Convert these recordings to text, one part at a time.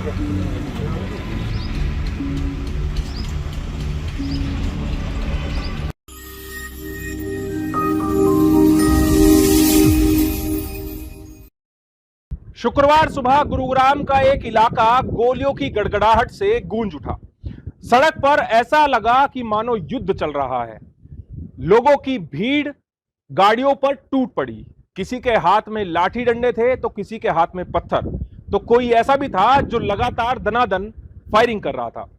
शुक्रवार सुबह गुरुग्राम का एक इलाका गोलियों की गड़गड़ाहट से गूंज उठा। सड़क पर ऐसा लगा कि मानो युद्ध चल रहा है। लोगों की भीड़ गाड़ियों पर टूट पड़ी। किसी के हाथ में लाठी डंडे थे तो किसी के हाथ में पत्थर, तो कोई ऐसा भी था जो लगातार दनादन फायरिंग कर रहा था।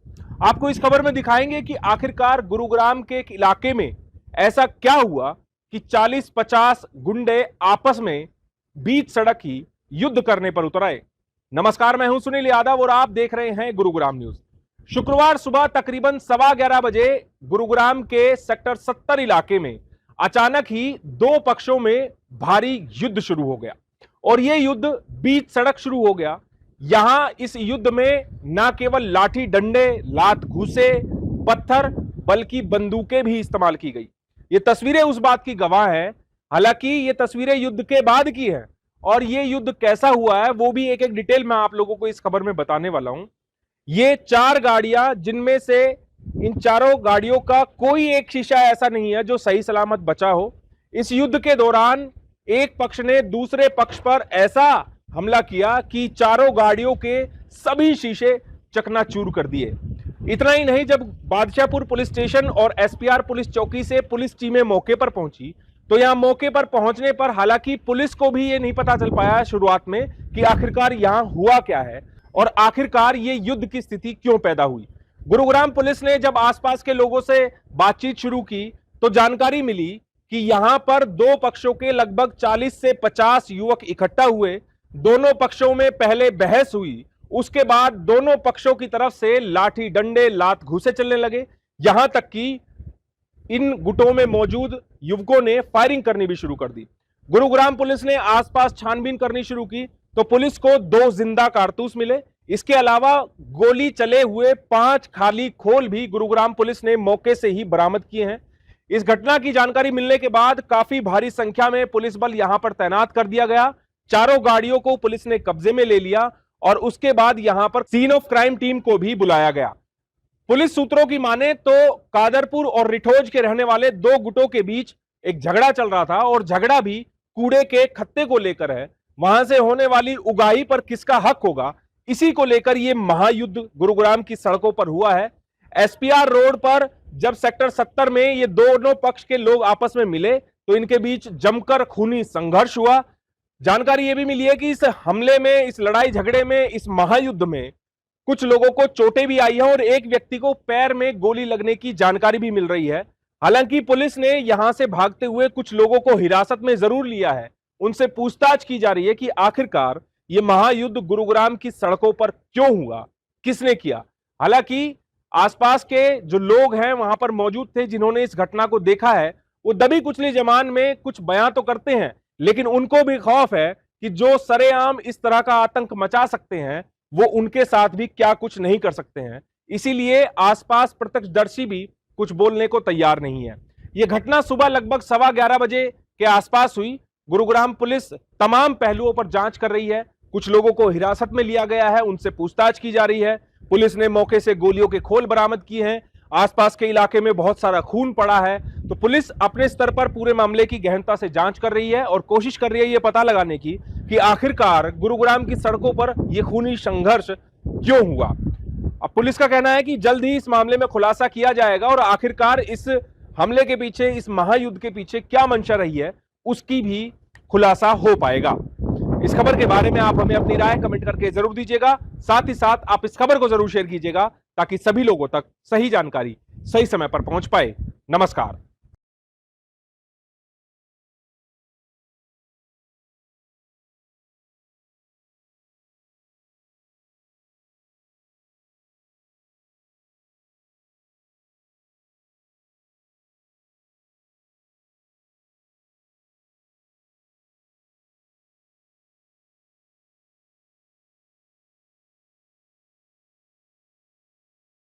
आपको इस खबर में दिखाएंगे कि आखिरकार गुरुग्राम के एक इलाके में ऐसा क्या हुआ कि 40-50 गुंडे आपस में बीच सड़क ही युद्ध करने पर उतर आए। नमस्कार, मैं हूं सुनील यादव और आप देख रहे हैं गुरुग्राम न्यूज। शुक्रवार सुबह तकरीबन 11:15 बजे गुरुग्राम के सेक्टर 70 इलाके में अचानक ही दो पक्षों में भारी युद्ध शुरू हो गया और यह युद्ध बीच सड़क शुरू हो गया। यहां इस युद्ध में न केवल लाठी डंडे, लात घूसे, पत्थर, बल्कि बंदूकें भी इस्तेमाल की गई। ये तस्वीरें उस बात की गवाह हैं। हालांकि ये तस्वीरें युद्ध के बाद की हैं और ये युद्ध कैसा हुआ है वो भी एक एक डिटेल मैं आप लोगों को इस खबर में बताने वाला हूं। ये 4 गाड़ियां, जिनमें से इन चारों गाड़ियों का कोई एक शीशा ऐसा नहीं है जो सही सलामत बचा हो। इस युद्ध के दौरान एक पक्ष ने दूसरे पक्ष पर ऐसा हमला किया कि चारों गाड़ियों के सभी शीशे चकनाचूर कर दिए। इतना ही नहीं, जब बादशाहपुर पुलिस स्टेशन और एसपीआर पुलिस चौकी से पुलिस टीमें मौके पर पहुंची तो यहां मौके पर पहुंचने पर हालांकि पुलिस को भी यह नहीं पता चल पाया शुरुआत में कि आखिरकार यहां हुआ क्या है और आखिरकार ये युद्ध की स्थिति क्यों पैदा हुई। गुरुग्राम पुलिस ने जब आसपास के लोगों से बातचीत शुरू की तो जानकारी मिली कि यहां पर दो पक्षों के लगभग 40 से 50 युवक इकट्ठा हुए। दोनों पक्षों में पहले बहस हुई, उसके बाद दोनों पक्षों की तरफ से लाठी डंडे, लात घूसे चलने लगे। यहां तक कि इन गुटों में मौजूद युवकों ने फायरिंग करनी भी शुरू कर दी। गुरुग्राम पुलिस ने आसपास छानबीन करनी शुरू की तो पुलिस को 2 जिंदा कारतूस मिले। इसके अलावा गोली चले हुए 5 खाली खोल भी गुरुग्राम पुलिस ने मौके से ही बरामद किए हैं। इस घटना की जानकारी मिलने के बाद काफी भारी संख्या में पुलिस बल यहां पर तैनात कर दिया गया। चारों गाड़ियों को पुलिस ने कब्जे में ले लिया और उसके बाद यहां पर सीन ऑफ क्राइम टीम को भी बुलाया गया। पुलिस सूत्रों की माने तो कादरपुर और रिठोज के रहने वाले 2 गुटों के बीच एक झगड़ा चल रहा था और झगड़ा भी कूड़े के खत्ते को लेकर है। वहां से होने वाली उगाही पर किसका हक होगा, इसी को लेकर यह महायुद्ध गुरुग्राम की सड़कों पर हुआ है। एसपीआर रोड पर जब सेक्टर 70 में ये दोनों पक्ष के लोग आपस में मिले तो इनके बीच जमकर खूनी संघर्ष हुआ। जानकारी यह भी मिली है कि इस हमले में, इस लड़ाई झगड़े में, इस महायुद्ध में कुछ लोगों को चोटें भी आई हैं और एक व्यक्ति को पैर में गोली लगने की जानकारी भी मिल रही है। हालांकि पुलिस ने यहां से भागते हुए कुछ लोगों को हिरासत में जरूर लिया है। उनसे पूछताछ की जा रही है कि आखिरकार यह महायुद्ध गुरुग्राम की सड़कों पर क्यों हुआ, किसने किया। हालांकि आसपास के जो लोग हैं वहां पर मौजूद थे, जिन्होंने इस घटना को देखा है, वो दबी कुचली जबान में कुछ बयां तो करते हैं, लेकिन उनको भी खौफ है कि जो सरेआम इस तरह का आतंक मचा सकते हैं वो उनके साथ भी क्या कुछ नहीं कर सकते हैं। इसीलिए आसपास प्रत्यक्षदर्शी भी कुछ बोलने को तैयार नहीं है। यह घटना सुबह लगभग 11:15 बजे के आसपास हुई। गुरुग्राम पुलिस तमाम पहलुओं पर जांच कर रही है। कुछ लोगों को हिरासत में लिया गया है, उनसे पूछताछ की जा रही है। पुलिस ने मौके से गोलियों के खोल बरामद किए हैं। आसपास के इलाके में बहुत सारा खून पड़ा है। तो पुलिस अपने स्तर पर पूरे मामले की गहनता से जांच कर रही है और कोशिश कर रही है यह पता लगाने की कि आखिरकार गुरुग्राम की सड़कों पर यह खूनी संघर्ष क्यों हुआ। अब पुलिस का कहना है कि जल्द ही इस मामले में खुलासा किया जाएगा और आखिरकार इस हमले के पीछे, इस महायुद्ध के पीछे क्या मंशा रही है उसकी भी खुलासा हो पाएगा। इस खबर के बारे में आप हमें अपनी राय कमेंट करके जरूर दीजिएगा। साथ ही साथ आप इस खबर को जरूर शेयर कीजिएगा ताकि सभी लोगों तक सही जानकारी सही समय पर पहुंच पाए। नमस्कार।